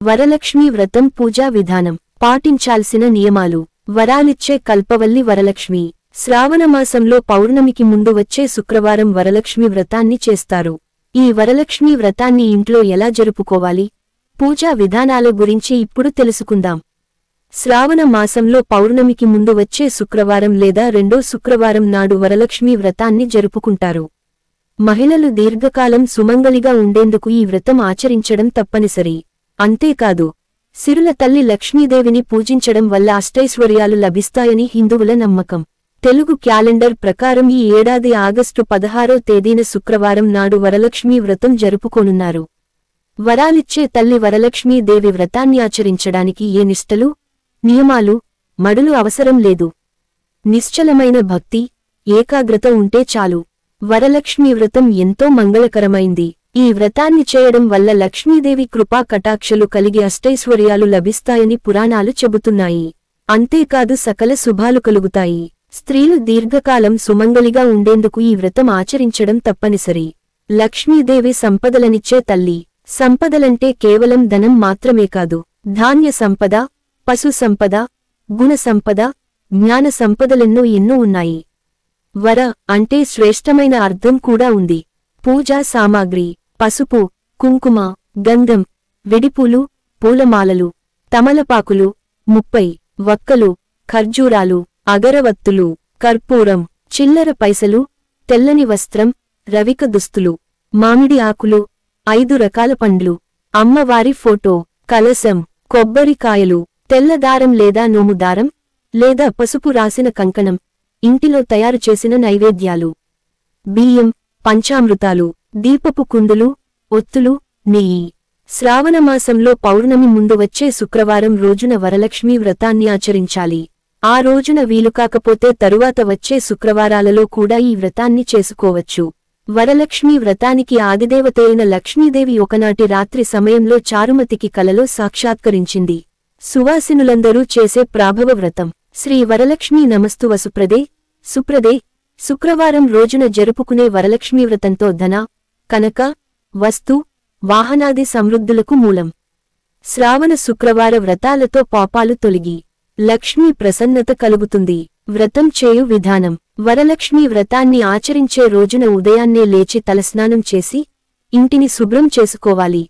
వరలక్ష్మీ వ్రతం పూజా విధానం. పాటించాల్సిన నియమాలు. వరాలిచ్చే కల్పవల్లి వరలక్ష్మి. శ్రావణమాసంలో పౌర్ణమికి ముందు వచ్చే శుక్రవారం వరలక్ష్మి వ్రతాన్ని చేస్తారు. ఈ వరలక్ష్మీ వ్రతాన్ని ఇంట్లో ఎలా జరుపుకోవాలి? పూజా విధానాల గురించి ఇప్పుడు తెలుసుకుందాం. శ్రావణ మాసంలో పౌర్ణమికి ముందు వచ్చే శుక్రవారం లేదా రెండో శుక్రవారం నాడు వరలక్ష్మీ వ్రతాన్ని జరుపుకుంటారు. మహిళలు దీర్ఘకాలం సుమంగళిగా ఉండేందుకు ఈ వ్రతం ఆచరించడం తప్పనిసరి. అంతేకాదు, సిరుల తల్లి లక్ష్మీదేవిని పూజించడం వల్ల అష్టైశ్వర్యాలు లభిస్తాయని హిందువుల నమ్మకం. తెలుగు క్యాలెండర్ ప్రకారం ఈ ఏడాది ఆగస్టు 16వ తేదీన శుక్రవారం నాడు వరలక్ష్మీ వ్రతం జరుపుకోనున్నారు. వరాలిచ్చే తల్లి వరలక్ష్మీదేవి వ్రతాన్ని ఆచరించడానికి ఏ నిష్టలు, నియమాలు, మడులు అవసరం లేదు. నిశ్చలమైన భక్తి, ఏకాగ్రత ఉంటే చాలు. వరలక్ష్మీ వ్రతం ఎంతో మంగళకరమైంది. ఈ వ్రతాన్ని చేయడం వల్ల లక్ష్మీదేవి కృపా కటాక్షలు కలిగి అష్టైశ్వర్యాలు లభిస్తాయని పురాణాలు చెబుతున్నాయి. అంతేకాదు సకల శుభాలు కలుగుతాయి. స్త్రీలు దీర్ఘకాలం సుమంగళిగా ఉండేందుకు ఈ వ్రతం ఆచరించడం తప్పనిసరి. లక్ష్మీదేవి సంపదలనిచ్చే తల్లి. సంపదలంటే కేవలం ధనం మాత్రమే కాదు. ధాన్య సంపద, పశు సంపద, గుణ సంపద, జ్ఞాన సంపదలెన్నో ఎన్నో ఉన్నాయి. వర అంటే శ్రేష్టమైన అర్థం కూడా ఉంది. పూజా సామాగ్రి: పసుపు, కుంకుమ, గంధం, వెడిపూలు, పూలమాలలు, తమలపాకులు, 30 వక్కలు, ఖర్జూరాలు, అగరవత్తులు, కర్పూరం, చిల్లర పైసలు, తెల్లని వస్త్రం, రవిక దుస్తులు, మామిడి ఆకులు, 5 రకాల పండ్లు, అమ్మవారి ఫోటో, కలశం, కొబ్బరికాయలు, తెల్లదారం లేదా నోము దారం లేదా పసుపు రాసిన కంకణం, ఇంటిలో తయారు చేసిన నైవేద్యాలు, బియ్యం, పంచామృతాలు, దీపపు కుందులు, ఒత్తులు, నెయ్యి. శ్రావణమాసంలో పౌర్ణమి ముందు వచ్చే శుక్రవారం రోజున వరలక్ష్మీ వ్రతాన్ని ఆచరించాలి. ఆ రోజున వీలుకాకపోతే తరువాత వచ్చే శుక్రవారాలలో కూడా ఈ వ్రతాన్ని చేసుకోవచ్చు. వరలక్ష్మీ వ్రతానికి ఆదిదేవతైన లక్ష్మీదేవి ఒకనాటి రాత్రి సమయంలో చారుమతికి కలలో సాక్షాత్కరించింది. సువాసినులందరూ చేసే ప్రాభవ వ్రతం. శ్రీ వరలక్ష్మీ నమస్తు వసుప్రదే, సుప్రదే. శుక్రవారం రోజున జరుపుకునే వరలక్ష్మీ వ్రతంతో ధన, కనక, వస్తు, వాహనాది సమృద్ధులకు మూలం. శ్రావణ శుక్రవార వ్రతాలతో పాపాలు తొలగి లక్ష్మీ ప్రసన్నత కలుగుతుంది. వ్రతం చేయు విధానం. వరలక్ష్మీ వ్రతాన్ని ఆచరించే రోజున ఉదయాన్నే లేచి తలస్నానం చేసి ఇంటిని శుభ్రం చేసుకోవాలి.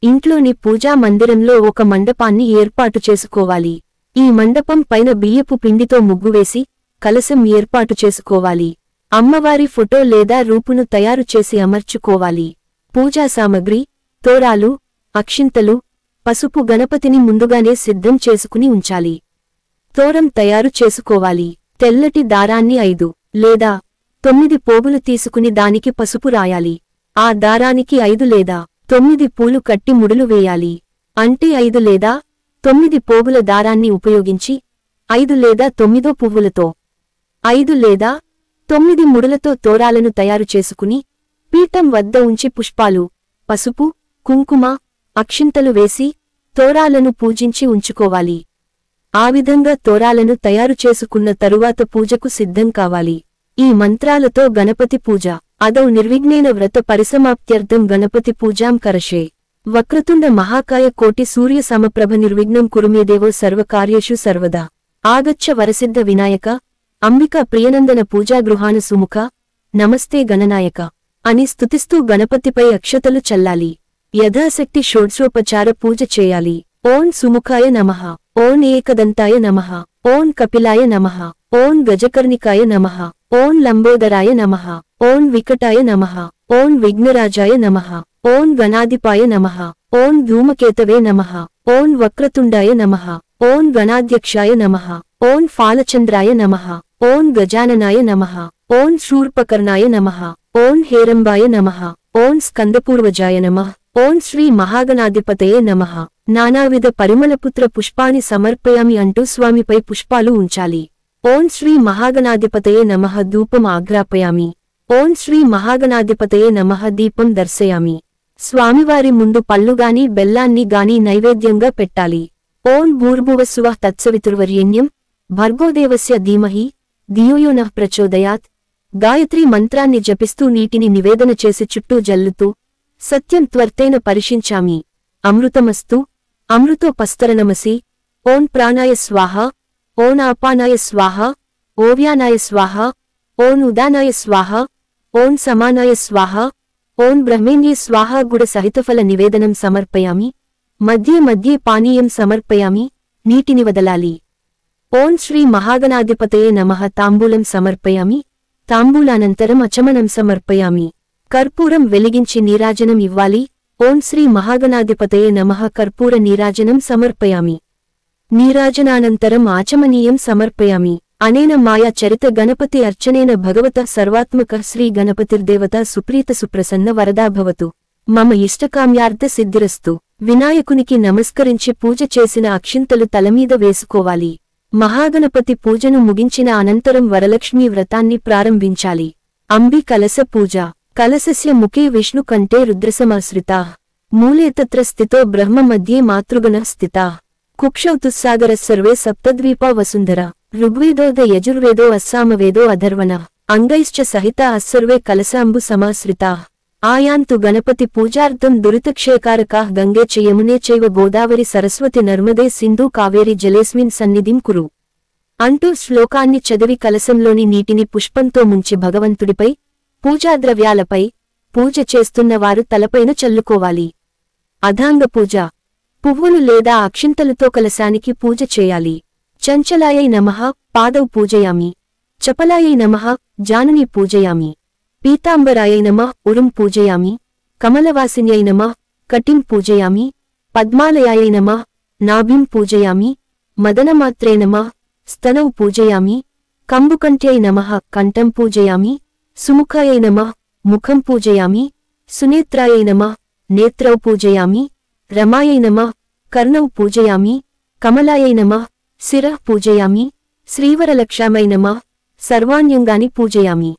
ఇంట్లోని పూజా మందిరంలో ఒక మండపాన్ని ఏర్పాటు చేసుకోవాలి. ఈ మండపం పైన బియ్యపు పిండితో ముగ్గువేసి కలశం ఏర్పాటు చేసుకోవాలి. అమ్మవారి ఫోటో లేదా రూపును తయారు చేసి అమర్చుకోవాలి. పూజా సామగ్రి: తోరాలు, అక్షింతలు, పసుపు. గణపతిని ముందుగానే సిద్ధం చేసుకుని ఉంచాలి. తోరం తయారు చేసుకోవాలి. తెల్లటి దారాన్ని 5 లేదా 9 పోగులు తీసుకుని దానికి పసుపు రాయాలి. ఆ దారానికి 5 లేదా 9 పూలు కట్టి ముడులు వేయాలి. అంటే 5 లేదా 9 పోగుల దారాన్ని ఉపయోగించి 5 లేదా 9 పువ్వులతో 5 లేదా 9 ముడులతో తోరాలను తయారు చేసుకుని పీఠం వద్ద ఉంచి పుష్పాలు, పసుపు, కుంకుమ, అక్షింతలు వేసి తోరాలను పూజించి ఉంచుకోవాలి. ఆ విధంగా తోరాలను తయారు చేసుకున్న తరువాత పూజకు సిద్ధం కావాలి. ఈ మంత్రాలతో గణపతి పూజ. అదౌ నిర్విఘ్నేన వ్రత పరిసమాప్త్యర్థం గణపతి పూజాం కరషే. వక్రతుండ మహాకాయ కోటి సూర్య సమప్రభ నిర్విఘ్నం కురుమేదేవో సర్వకార్యేషు సర్వదా. ఆగచ్చ వరసిద్ధ వినాయక, అంబికా ప్రియనందన పూజాగృహాన సుముఖ, నమస్తే గణనాయక అని స్తుతిస్తూ గణపతిపై అక్షతలు చల్లాలి. యథాశక్తి షోడ్శోపచార పూజ చేయాలి. ఓం సుముఖాయ నమః, ఓం ఏకదంతాయ నమః, ఓం కపిలాయ నమః, ఓం గజకర్ణికాయ నమః, ఓం లంబోదరాయ నమః, ఓం వికటాయ నమః, ఓం విఘ్నరాజాయ నమః, ఓం గణాధిపాయ నమః, ఓం ధూమకేతవే నమః, ఓం వక్రతుండాయ నమః, ఓం గణాధ్యక్షాయ నమః, ఓం ఫాలచంద్రాయ నమః, ఓం గజాననాయ నమః, ఓం శూర్పకర్ణాయ నమః, ఓం హేరంబాయ నమః, ఓం స్కందపూర్వజాయ నమః, ఓం శ్రీ మహాగణాధిపతయే నమః. నానావిధ పరిమళపుత్ర పుష్పాన్ని సమర్పయామి అంటూ స్వామిపై పుష్పాలు ఉంచాలి. ఓం శ్రీ మహాగణాధిపతయే నమః ధూపం ఆగ్రాపయామి. ఓం శ్రీ మహాగణాధిపతయే నమః దీపం దర్శయామి. స్వామివారి ముందు పళ్ళుగాని బెల్లాన్ని గాని నైవేద్యంగా పెట్టాలి. ఓం భూర్భువస్సువః తత్సవితుర్వరేణ్యం భర్గోదేవస్య ధీమహి ధియోయో నః ప్రచోదయాత్. గాయత్రీ మంత్రాన్ని జపిస్తూ నీటిని నివేదన చేసి చుట్టూ జల్లుతూ సత్యం త్వర్తేన పరిశించామి. అమృతమస్తు అమృతోపస్తరణమసి ఓం ప్రాణాయ స్వాహ ఓం ఆపానాయ స్వాహ ఓవ్యానాయ స్వాహ ఓం ఉదానాయ స్వాహ ఓం సమానాయ స్వాహ ఓం బ్రహ్మేణ్యే స్వాహ గుడ సహితఫల నివేదనం సమర్పయామి మధ్యే మధ్యే పానీయం సమర్పయామి నీటిని వదలాలి ఓం శ్రీ మహాగణాధిపతయే నమః తాంబూలం సమర్పయామి తాంబూలానంతరం అచమనం సమర్పయామి కర్పూరం వెలిగించి నీరాజనం ఇవ్వాలి ఓం శ్రీ మహాగణాధిపతయే నమః కర్పూర నీరాజనం సమర్పయామి నీరాజనానంతరం ఆచమనీయం సమర్పయామి అనేన మాయా చరిత గణపతి అర్చనేన భగవత సర్వాత్మక శ్రీ గణపతిర్దేవత సుప్రీత సుప్రసన్న వరదా భవతు మమ ఇష్టకామ్యార్థ సిద్ధిరస్తు వినాయకునికి నమస్కరించి పూజ చేసిన అక్షింతలు తలమీద వేసుకోవాలి మహాగణపతి పూజను ముగించిన అనంతరం వరలక్ష్మీ వ్రతాన్ని ప్రారంభించాలి అంబి కలస పూజ కలసస్య ముఖే విష్ణు కంఠే రుద్రసమాశ్రితాః మూలే తత్ర స్థితో బ్రహ్మ మధ్యే మాతృగణః స్థితాః కుక్షౌతుస్సాగర సర్వే సప్తద్వీపా వసుంధర ఋగ్వేదోద యజుర్వేదో అస్సామవేదో అధర్వణః అంగైశ్చ సహిత అస్సర్వే కలసాంబు సమాశ్రితాః ఆయాంతు గణపతి పూజార్థం దురితక్షయకారకాః గంగే చ యమునే చైవ గోదావరి సరస్వతి నర్మదే సింధు కావేరి జలేస్మిన్ సన్నిధిం కురు అంటూ శ్లోకాన్ని చదివి కలశంలోని నీటిని పుష్పంతో ముంచి భగవంతుడిపై పూజాద్రవ్యాలపై పూజ చేస్తున్నవారు తలపైన చల్లుకోవాలి అథాంగ పూజ పువ్వులు లేదా అక్షింతలతో కలశానికి పూజ చేయాలి చంచలాయై నమః పాదౌ పూజయామి చపలాయై నమః జానుని పూజయామి పీతాంబరాయై నమః ఉరుం పూజయామి కమలవాసిన్యై నమః కటిం పూజయామి పద్మాలయాయై నమః నాభిం పూజయామి మదనమాత్రే నమః స్తనౌ పూజయామి కంబుకంఠ్యై నమః కంఠం పూజయామి సుముఖాయై నమః ముఖం పూజయామి సునేత్రాయై నమః నేత్రౌ పూజయామి రమాయై నమః కర్ణౌ పూజయామి కమలాయై నమః శిరః పూజయామి శ్రీవరలక్ష్యామై నమః సర్వాణ్యంగాని పూజయామి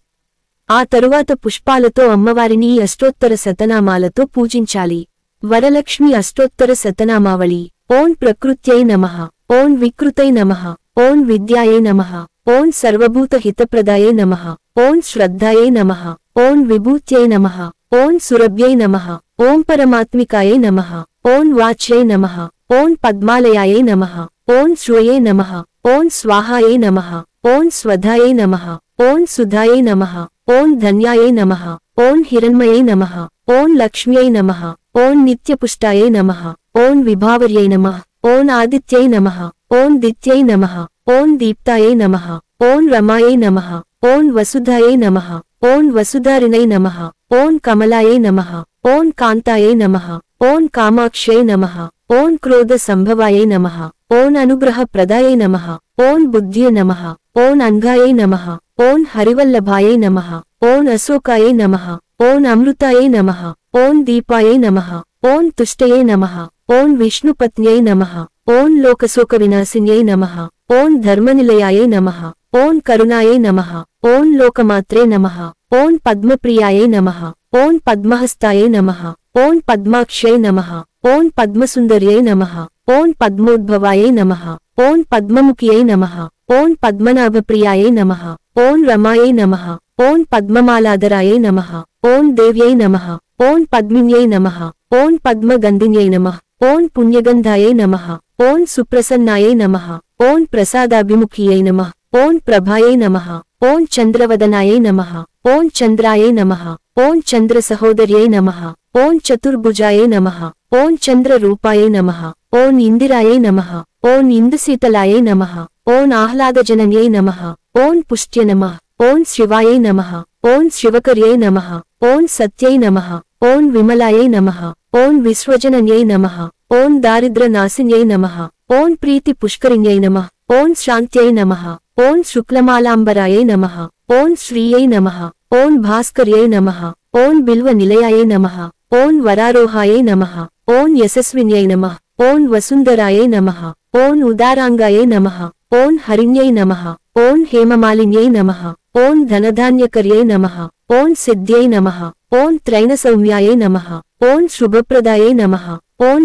ఆ తరువాత పుష్పాలతో అమ్మవారిని అష్టోత్తర శతనామాలతో పూజించాలి వరలక్ష్మి అష్టోత్తర శతనామావళి ఓం ప్రకృత్యై నమః ఓం వికృతై నమః ఓం విద్యాయై నమః ఓం సర్వభూత హితప్రదాయై నమః ఓం శ్రద్ధాయై నమః ఓం విభూత్యై నమః ఓం సురభ్యై నమః ఓం పరమాత్మికాయై నమః ఓం వాచ్యై నమః ఓం పద్మాలయాయై నమః ఓం శ్రూయై నమః ఓం స్వాహాయై నమః ఓం స్వధాయై నమః ఓం సుధాయై నమః ఓం ధన్యాయై నమః ఓం హిరణ్మయై నమః ఓం లక్ష్మ్యై నమః ఓం నిత్యపుష్టాయై నమః ఓం విభావర్యై నమః ఓం ఆదిత్యై నమః ఓం దిత్యై నమః ఓం దీప్తాయై నమః ఓం రమాయై నమః ఓం వసుధాయై నమః ఓం వసుధారిణై నమః ఓం కమలాయై నమః ఓం కాంతాయై నమః ఓం కామాక్ష్యై నమః ఓం క్రోధ సంభవాయై నమః ఓం అనుగ్రహ ప్రదాయై నమః ఓం బుద్ధ్యై నమః ఓం అంగాయై నమః ఓం హరివల్లభాయై నమః ఓం అశోకాయై నమః ఓం అమృతాయై నమః ఓం దీపాయై నమః ఓం తుష్టయై నమః ఓం విష్ణుపత్న్యై నమః ఓం లోకశోక వినాశిన్యై నమః ఓం ధర్మనిలయాయై నమః ఓం కరుణాయై నమః ఓం లోకమాత్రే నమః ఓం పద్మప్రియాయై నమః ఓం పద్మహస్తాయై నమః ఓం పద్మాక్షై నమః ఓం పద్మసుందర్యై నమః ఓం పద్మోద్భవాయై నమః ఓం పద్మముఖ్యై నమః ఓం పద్మనాభప్రియాయై నమః ఓం రమాయై నమః ఓం పద్మమాలాధరాయై నమః ఓం దేవ్యై నమః ఓం పద్మిన్యై నమః ఓం పద్మగంధిన్యై నమః ఓం పుణ్యగంధాయై నమః ఓం సుప్రసన్నాయై నమః ఓం ప్రసాదాభిముఖియై నమః ఓం ప్రభాయై నమః ఓం చంద్రవదనాయై నమః ఓం చంద్రాయై నమః ఓం చంద్రసహోదర్యై నమః ఓం చతుర్భుజాయై నమః ఓం చంద్రరూపాయై నమః ఓం ఇందిరాయై నమః ఓం ఇందుశీతలాయై నమః ఓం ఆహ్లాదజనన్యై నమః ఓం పుష్ట్య నమః ఓం శివాయై నమః ఓం శివకర్యై నమః ఓం సత్యై నమః ఓం విమలాయై నమః ఓం విశ్వజనన్యై నమః ఓం దారిద్ర్యనాశిన్యై నమః ఓం ప్రీతి పుష్కరిణ్యై నమః ఓం శాంత్యై నమః ఓం శుక్లమాలాంబరాయై నమః ఓం శ్రీయై నమః ఓం భాస్కర్యై నమః ఓం బిల్వ నిలయాయై నమః ఓం వరారోహాయై నమః ఓం యశస్విన్యై నమః ఓం వసుంధరాయై నమః ఓం ఉదారాంగాయై నమః ఓం హరిణ్యై నమః ఓం హేమమాలిన్యై నమః ఓం ధనధాన్యకర్యై నమః ఓం సిద్ధ్యై నమః ఓం త్రైణసౌమ్యాయై నమః ఓం శుభప్రదాయై నమః ఓం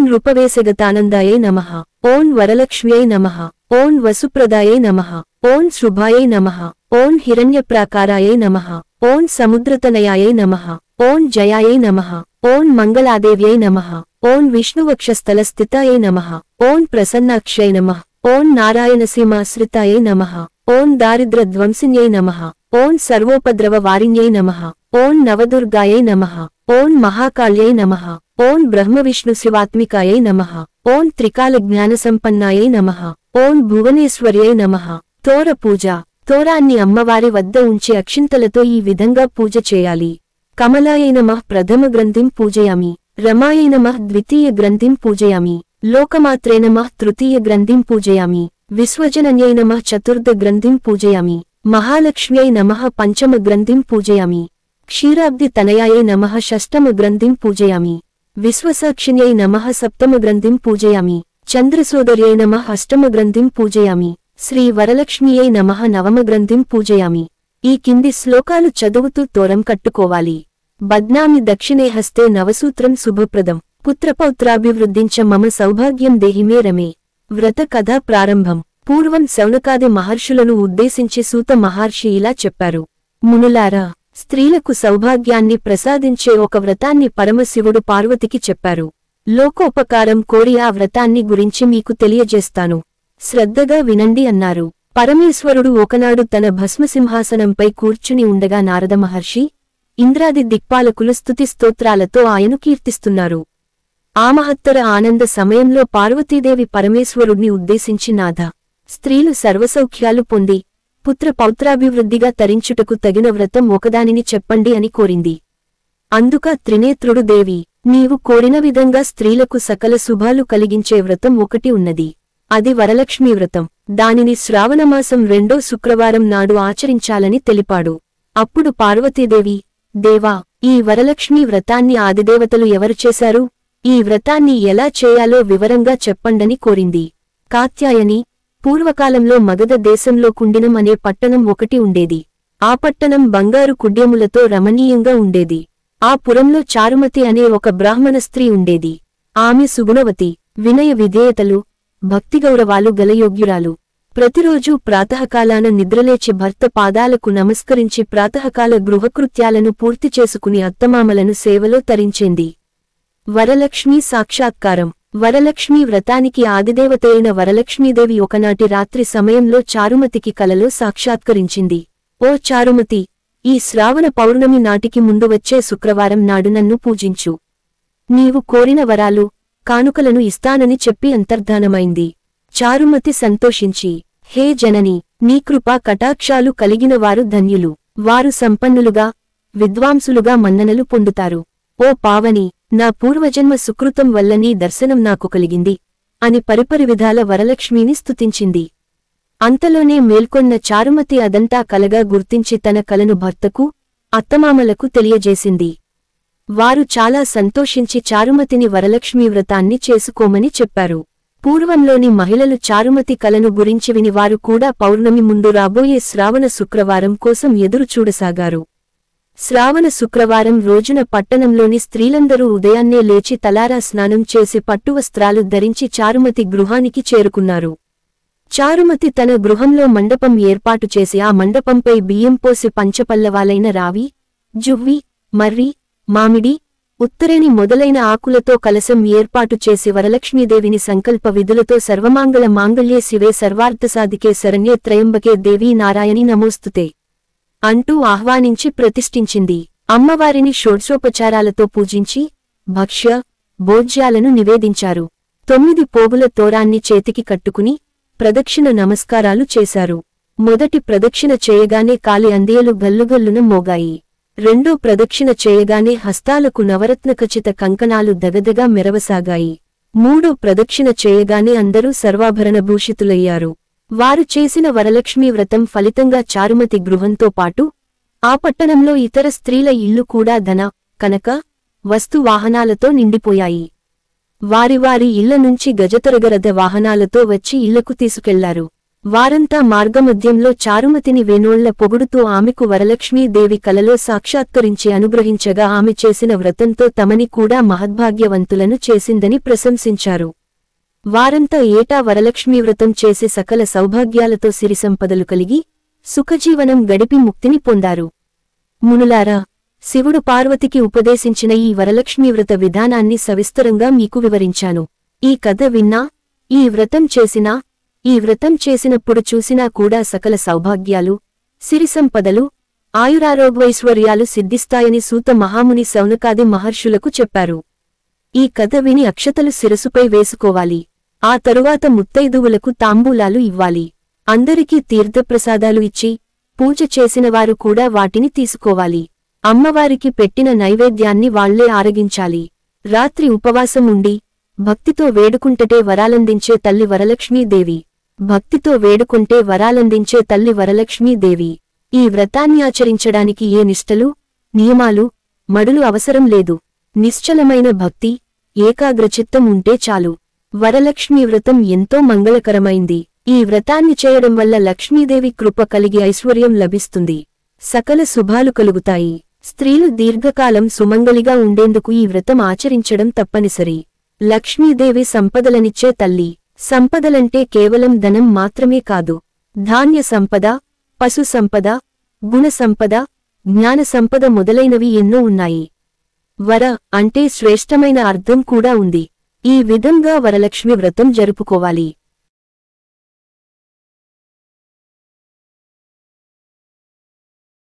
నృపవేశగతానందాయై నమః ఓం వరలక్ష్మ్యై నమః ఓం వసుప్రదాయై నమః ఓం శుభాయై నమః ఓం హిరణ్యప్రాకారాయై నమః ఓం సముద్రతనయాయై నమః ఓం జయాయై నమః ఓం మంగళాదేవ్యై నమః ఓం విష్ణువక్షస్థలస్థితాయై నమః. ఓం ప్రసన్నాక్షయై నమః. ఓం నారాయణసీమాశ్రితాయై నమః. ఓం దారిద్ర్యధ్వంసిన్యై నమః. ఓం సర్వోపద్రవ వారిణ్యై నమః. ఓం నవదుర్గాయై నమః. ఓం మహాకాళ్యై నమః. ఓం బ్రహ్మవిష్ణు శివాత్మికాయై నమః. ఓం త్రికాల జ్ఞానసంపన్నాయై నమః. ఓం భువనేశ్వర్యై నమః. తోర పూజ. తోరాన్ని అమ్మవారి వద్ద ఉంచి అక్షింతలతో ఈ విధంగా పూజ చేయాలి. కమలాయై నమః ప్రథమ గ్రంథిం పూజయామి. రమాయై నమః ద్వితీయ గ్రంథిం పూజయామి. లోకమాత్రే నమః తృతీయ గ్రంథిం పూజయామి. విశ్వజనన్యై నమః చతుర్థ గ్రంథిం పూజయామి. మహాలక్ష్మ్యై నమః పంచమ గ్రంథిం పూజయామి. క్షీరాబ్ది తనయాయై నమః షష్టమ గ్రంథిం పూజయామి. విశ్వసాక్షిణ్యై నమః సప్తమ గ్రంథిం పూజయామి. చంద్రసోదర్యై నమః అష్టమ గ్రంథిం పూజయామి. శ్రీ వరలక్ష్మీయై నమః నవమ గ్రంథిం పూజయామి. ఈ కింది శ్లోకాలు చదువుతూ తోరం కట్టుకోవాలి. బద్నామి దక్షిణే హస్తే నవసూత్రం శుభప్రదం. పుత్రపౌత్రాభివృద్ధించ మమ సౌభాగ్యం దేహిమే రమే. వ్రత కథ ప్రారంభం. పూర్వం శౌనకాది మహర్షులను ఉద్దేశించి సూత మహర్షి ఇలా చెప్పారు. మునులారా, స్త్రీలకు సౌభాగ్యాన్ని ప్రసాదించే ఒక వ్రతాన్ని పరమశివుడు పార్వతికి చెప్పారు. లోకోపకారం కోరి ఆ వ్రతాన్ని గురించి మీకు తెలియజేస్తాను. శ్రద్ధగా వినండి అన్నారు. పరమేశ్వరుడు ఒకనాడు తన భస్మసింహాసనంపై కూర్చుని ఉండగా నారద మహర్షి, ఇంద్రాది దిక్పాలకులు స్తుతి స్తోత్రాలతో ఆయను కీర్తిస్తున్నారు. ఆ మహత్తర ఆనంద సమయంలో పార్వతీదేవి పరమేశ్వరుణ్ణి ఉద్దేశించి నాథ, స్త్రీలు సర్వసౌఖ్యాలు పొంది పుత్ర పౌత్రాభివృద్ధిగా తరించుటకు తగిన వ్రతం ఒకదానిని చెప్పండి అని కోరింది. అందుక త్రినేత్రుడు దేవి, నీవు కోరిన విధంగా స్త్రీలకు సకల శుభాలు కలిగించే వ్రతం ఒకటి ఉన్నది. అది వరలక్ష్మీ వ్రతం. దానిని శ్రావణమాసం 2వ శుక్రవారం నాడు ఆచరించాలని తెలిపాడు. అప్పుడు పార్వతీదేవి, దేవా, ఈ వరలక్ష్మీ వ్రతాన్ని ఆదిదేవతలు ఎవరు చేశారు? ఈ వ్రతాన్ని ఎలా చేయాలో వివరంగా చెప్పండని కోరింది. కాత్యాయని, పూర్వకాలంలో మగధ దేశంలో కుండినం అనే పట్టణం ఒకటి ఉండేది. ఆ పట్టణం బంగారు కుడ్యములతో రమణీయంగా ఉండేది. ఆ పురంలో చారుమతి అనే ఒక బ్రాహ్మణ స్త్రీ ఉండేది. ఆమె సుగుణవతి, వినయ విధేయతలు, భక్తిగౌరవాలు గలయోగ్యురాలు. ప్రతిరోజూ ప్రాతకాలాన నిద్రలేచి భర్త పాదాలకు నమస్కరించి ప్రాతకాల గృహకృత్యాలను పూర్తి చేసుకుని అత్తమామలను సేవలో తరించేంది. వరలక్ష్మీ సాక్షాత్కారం. వరలక్ష్మీ వ్రతానికి ఆదిదేవతైన వరలక్ష్మీదేవి ఒకనాటి రాత్రి సమయంలో చారుమతికి కలలో సాక్షాత్కరించింది. ఓ చారుమతి, ఈ శ్రావణ పౌర్ణమి నాటికి ముందు వచ్చే శుక్రవారం నాడు నన్ను పూజించు. నీవు కోరిన వరాలు, కానుకలను ఇస్తానని చెప్పి అంతర్ధానమైంది. చారుమతి సంతోషించి, హే జనని, నీ కృపా కటాక్షాలు కలిగిన వారు ధన్యులు. వారు సంపన్నులుగా, విద్వాంసులుగా మన్ననలు పొందుతారు. ఓ పావని, నా పూర్వజన్మ సుకృతం వల్ల నీ దర్శనం నాకు కలిగింది అని పరిపరి విధాల వరలక్ష్మీని స్తుతించింది. అంతలోనే మేల్కొన్న చారుమతి అదంతా కలగా గుర్తించి తన కలను భర్తకు, అత్తమామలకు తెలియజేసింది. వారు చాలా సంతోషించి చారుమతిని వరలక్ష్మీ వ్రతాన్ని చేసుకోమని చెప్పారు. పూర్వంలోని మహిళలు చారుమతి కలను గురించి విని వారు కూడా పౌర్ణమి ముందు రాబోయే శ్రావణ శుక్రవారం కోసం ఎదురుచూడసాగారు. శ్రావణ శుక్రవారం రోజున పట్టణంలోని స్త్రీలందరూ ఉదయాన్నే లేచి తలారా స్నానం చేసి పట్టువస్త్రాలు ధరించి చారుమతి గృహానికి చేరుకున్నారు. చారుమతి తన గృహంలో మండపం ఏర్పాటు చేసి ఆ మండపంపై బియ్యం పోసి పంచపల్లవాలైన రావి, జువ్వి, మర్రి, మామిడి, ఉత్తరేణి మొదలైన ఆకులతో కలశం ఏర్పాటు చేసి వరలక్ష్మీదేవిని సంకల్ప విధులతో సర్వమాంగళ మాంగళ్యే శివే సర్వార్థసాధికే శరణ్యే త్రయంబకే దేవీ నారాయణి నమోస్తుతే అంటూ ఆహ్వానించి ప్రతిష్ఠించింది. అమ్మవారిని షోడ్శోపచారాలతో పూజించి భక్ష్య, భోజ్యాలను నివేదించారు. 9 పోగుల తోరాన్ని చేతికి కట్టుకుని ప్రదక్షిణ నమస్కారాలు చేశారు. మొదటి ప్రదక్షిణ చేయగానే కాలి అందియలు గల్లుగల్లున మోగాయి. రెండో ప్రదక్షిణ చేయగానే హస్తాలకు నవరత్నఖచిత కంకణాలు దగదగా మెరవసాగాయి. మూడో ప్రదక్షిణ చేయగానే అందరూ సర్వాభరణభూషితులయ్యారు. వారు చేసిన వరలక్ష్మీ వ్రతం ఫలితంగా చారుమతి గృహంతో పాటు ఆ పట్టణంలో ఇతర స్త్రీల ఇళ్లు కూడా ధన, కనక, వస్తు వాహనాలతో నిండిపోయాయి. వారి వారి ఇళ్ల నుంచి గజతరగరథ వాహనాలతో వచ్చి ఇళ్లకు తీసుకెళ్లారు. వారంతా మార్గమధ్యంలో చారుమతిని వేణోళ్ల పొగుడుతూ ఆమెకు వరలక్ష్మీదేవి కలలో సాక్షాత్కరించి అనుగ్రహించగా ఆమె చేసిన వ్రతంతో తమని కూడా మహద్భాగ్యవంతులను చేసిందని ప్రశంసించారు. వారంతా ఏటా వరలక్ష్మీ వ్రతం చేసి సకల సౌభాగ్యాలతో సిరిసంపదలు కలిగి సుఖజీవనం గడిపి ముక్తిని పొందారు. మునులారా, శివుడు పార్వతికి ఉపదేశించిన ఈ వరలక్ష్మీ వ్రత విధానాన్ని సవిస్తరంగా మీకు వివరించాను. ఈ కథ విన్నా, ఈ వ్రతం చేసినప్పుడు చూసినా కూడా సకల సౌభాగ్యాలు, సిరి సంపదలు, ఆయురారోగ్యైశ్వర్యాలు సిద్ధిస్తాయని సూత మహాముని శౌనకాది మహర్షులకు చెప్పారు. ఈ కథ విని అక్షతలు శిరసుపై వేసుకోవాలి. ఆ తరువాత ముత్తైదువులకు తాంబూలాలు ఇవ్వాలి. అందరికీ తీర్థప్రసాదాలు ఇచ్చి, పూజ చేసినవారు కూడా వాటిని తీసుకోవాలి. అమ్మవారికి పెట్టిన నైవేద్యాన్ని వాళ్లే ఆరగించాలి. రాత్రి ఉపవాసం ఉండి, భక్తితో వేడుకుంటటే వరాలందించే తల్లి వరలక్ష్మీదేవి. భక్తితో వేడుకుంటే వరాలందించే తల్లి వరలక్ష్మీదేవి. ఈ వ్రతాన్ని ఆచరించడానికి ఏ నిష్టలు, నియమాలు, మడులు అవసరం లేదు. నిశ్చలమైన భక్తి, ఏకాగ్రచిత్తం ఉంటే చాలు. వరలక్ష్మీ వ్రతం ఎంతో మంగళకరమైంది. ఈ వ్రతాన్ని చేయడం వల్ల లక్ష్మీదేవి కృప కలిగి ఐశ్వర్యం లభిస్తుంది. సకల శుభాలు కలుగుతాయి. స్త్రీలు దీర్ఘకాలం సుమంగళిగా ఉండేందుకు ఈ వ్రతం ఆచరించడం తప్పనిసరి. లక్ష్మీదేవి సంపదలనిచ్చే తల్లి. సంపదలంటే కేవలం ధనం మాత్రమే కాదు. ధాన్య సంపద, పశు సంపద, గుణ సంపద, జ్ఞాన సంపద మొదలైనవి ఎన్నో ఉన్నాయి. వర అంటే శ్రేష్టమైన అర్థం కూడా ఉంది. ఈ విధంగా వరలక్ష్మి వ్రతం జరుపుకోవాలి.